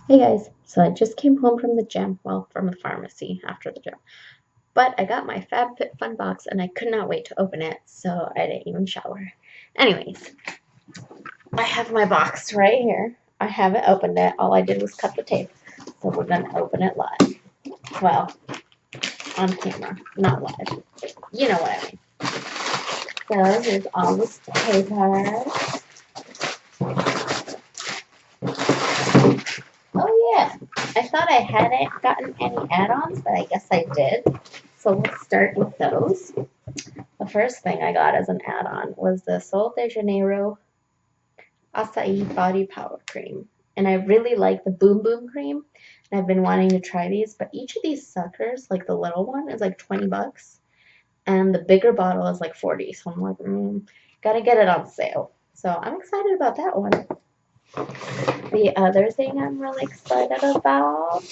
Hey guys, so I just came home from the gym, well, from the pharmacy after the gym. But I got my FabFitFun box and I could not wait to open it, so I didn't even shower. Anyways, I have my box right here. I haven't opened it. All I did was cut the tape. So we're going to open it live. Well, on camera, not live. You know what I mean. So here's all this paper. Oh yeah, I thought I hadn't gotten any add-ons, but I guess I did. So let's start with those. The first thing I got as an add-on was the Sol de Janeiro Acai Body Power Cream. And I really like the Boom Boom Cream. And I've been wanting to try these, but each of these suckers, like the little one, is like 20 bucks. And the bigger bottle is like 40. So I'm like, gotta get it on sale. So I'm excited about that one. The other thing I'm really excited about,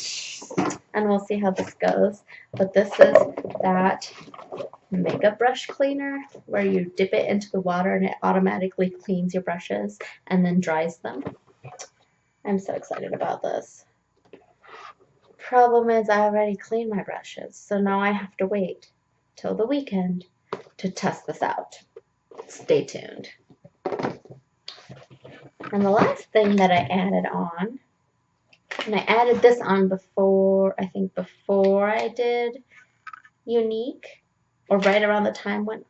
and we'll see how this goes, but this is that makeup brush cleaner where you dip it into the water and it automatically cleans your brushes and then dries them. I'm so excited about this. Problem is I already cleaned my brushes, so now I have to wait till the weekend to test this out. Stay tuned. And the last thing that I added on, and I added this on before, I think before I did Unique, or right around the time when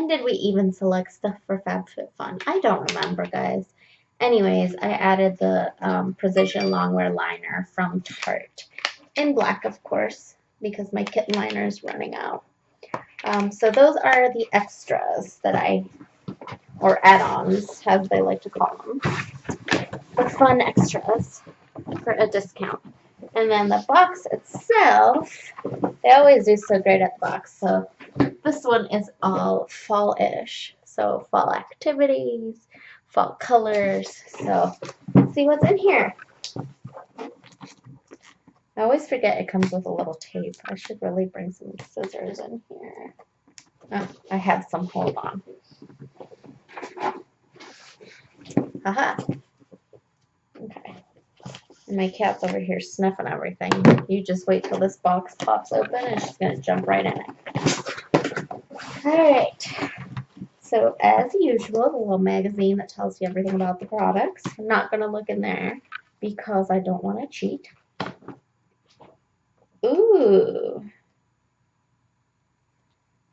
did we even select stuff for FabFitFun? I don't remember, guys. Anyways, I added the Precision Longwear Liner from Tote. In black, of course, because my kitten liner is running out. So those are the extras that or add-ons, as they like to call them. The fun extras for a discount. And then the box itself, they always do so great at the box. So this one is all fall-ish. So fall activities, fall colors. So let's see what's in here. I always forget it comes with a little tape. I should really bring some scissors in here. Oh, I have some. Hold on. Haha. Okay. And my cat's over here sniffing everything. You just wait till this box pops open and she's going to jump right in it. Alright. So as usual, the little magazine that tells you everything about the products. I'm not going to look in there because I don't want to cheat. Ooh.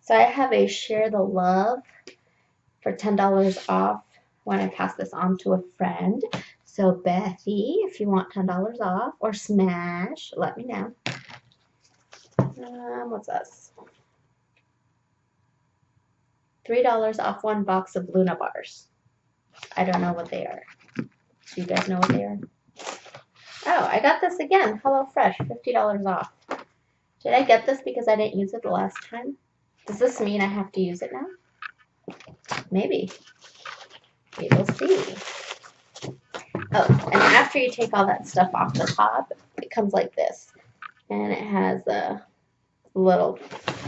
So I have a Share the Love for $10 off when I pass this on to a friend. So Bethy, if you want $10 off, or Smash, let me know. What's this? $3 off one box of Luna bars. I don't know what they are. Do you guys know what they are? Oh, I got this again. HelloFresh, $50 off. Did I get this because I didn't use it the last time? Does this mean I have to use it now? Maybe. We will see. Oh, and after you take all that stuff off the top, it comes like this. And it has a little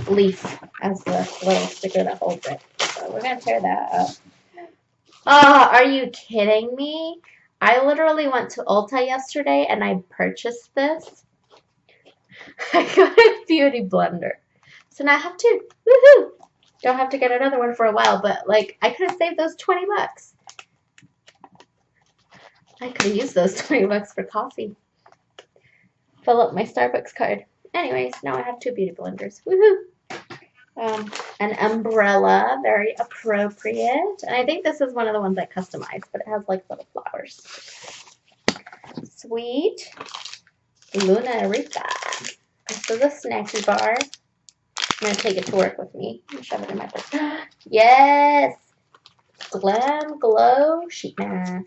leaf as the little sticker that holds it. So we're going to tear that up. Oh, are you kidding me? I literally went to Ulta yesterday and I purchased this. I got a BeautyBlender. So now I have two. Woohoo! Don't have to get another one for a while, but like I could have saved those 20 bucks. I could have used those 20 bucks for coffee. Fill up my Starbucks card. Anyways, now I have two beauty blenders. Woohoo! An umbrella, very appropriate. And I think this is one of the ones I customized, but it has like little flowers. Sweet. Luna Rita. This is a snacky bar. I'm going to take it to work with me and shove it in my purse. Yes! GlamGlow Sheet Mask.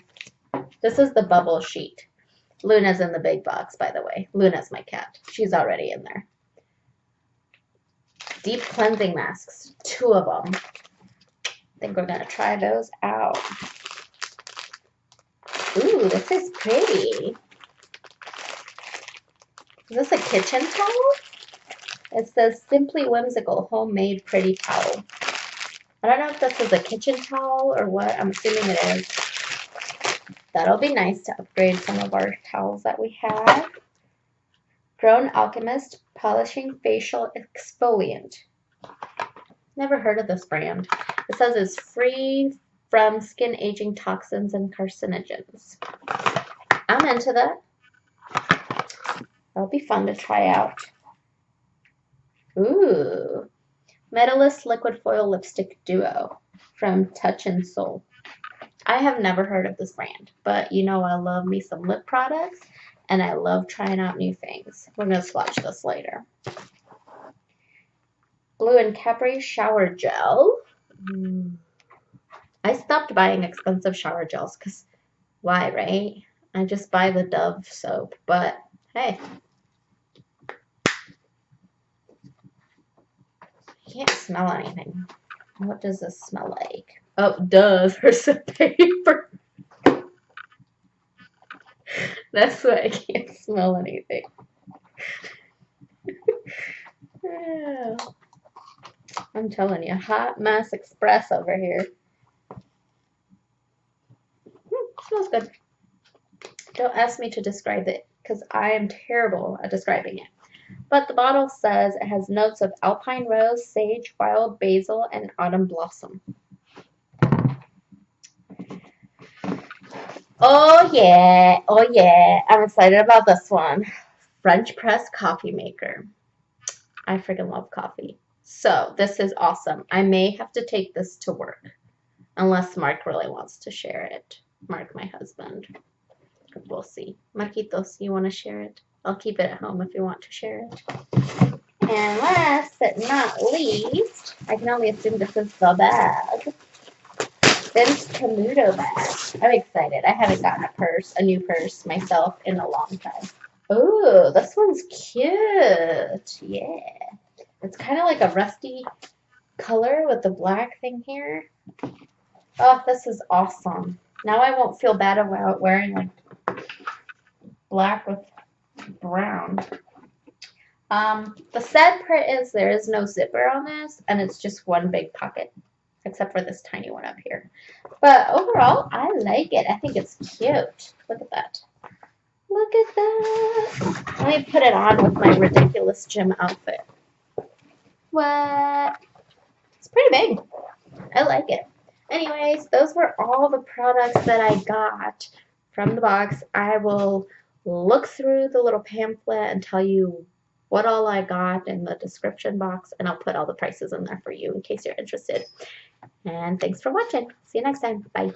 This is the bubble sheet. Luna's in the big box, by the way. Luna's my cat. She's already in there. Deep cleansing masks. 2 of them. I think we're going to try those out. Ooh, this is pretty. Is this a kitchen towel? It says Simply Whimsical Homemade Pretty Towel. I don't know if this is a kitchen towel or what. I'm assuming it is. That'll be nice to upgrade some of our towels that we have. Grown Alchemist Polishing Facial Exfoliant. Never heard of this brand. It says it's free from skin aging toxins and carcinogens. I'm into that. That'll be fun to try out. Ooh. Metallist Liquid Foil Lipstick Duo from Touch and Soul. I have never heard of this brand, but you know I love me some lip products, and I love trying out new things. We're going to swatch this later. Blue and Capri Shower Gel. I stopped buying expensive shower gels because why, right? I just buy the Dove soap, but hey. I can't smell anything. What does this smell like? Oh, duh, there's some paper. That's why I can't smell anything. Yeah. I'm telling you, hot mess express over here. Smells good. Don't ask me to describe it because I am terrible at describing it. But the bottle says it has notes of alpine rose, sage, wild basil, and autumn blossom. Oh yeah, oh yeah. I'm excited about this one. French press coffee maker. I freaking love coffee. So this is awesome. I may have to take this to work unless Mark really wants to share it. Mark, my husband. We'll see. Marquitos, you want to share it? I'll keep it at home if you want to share it. And last but not least, I can only assume this is the bag. This Camuto bag. I'm excited. I haven't gotten a new purse myself in a long time. Ooh, this one's cute. Yeah. It's kind of like a rusty color with the black thing here. Oh, this is awesome. Now I won't feel bad about wearing like black with brown. The sad part is there is no zipper on this, and it's just one big pocket, except for this tiny one up here. But overall, I like it. I think it's cute. Look at that. Look at that. Let me put it on with my ridiculous gym outfit. What? It's pretty big. I like it. Anyways, those were all the products that I got from the box. I will look through the little pamphlet and tell you what all I got in the description box, and I'll put all the prices in there for you in case you're interested. And thanks for watching. See you next time. Bye.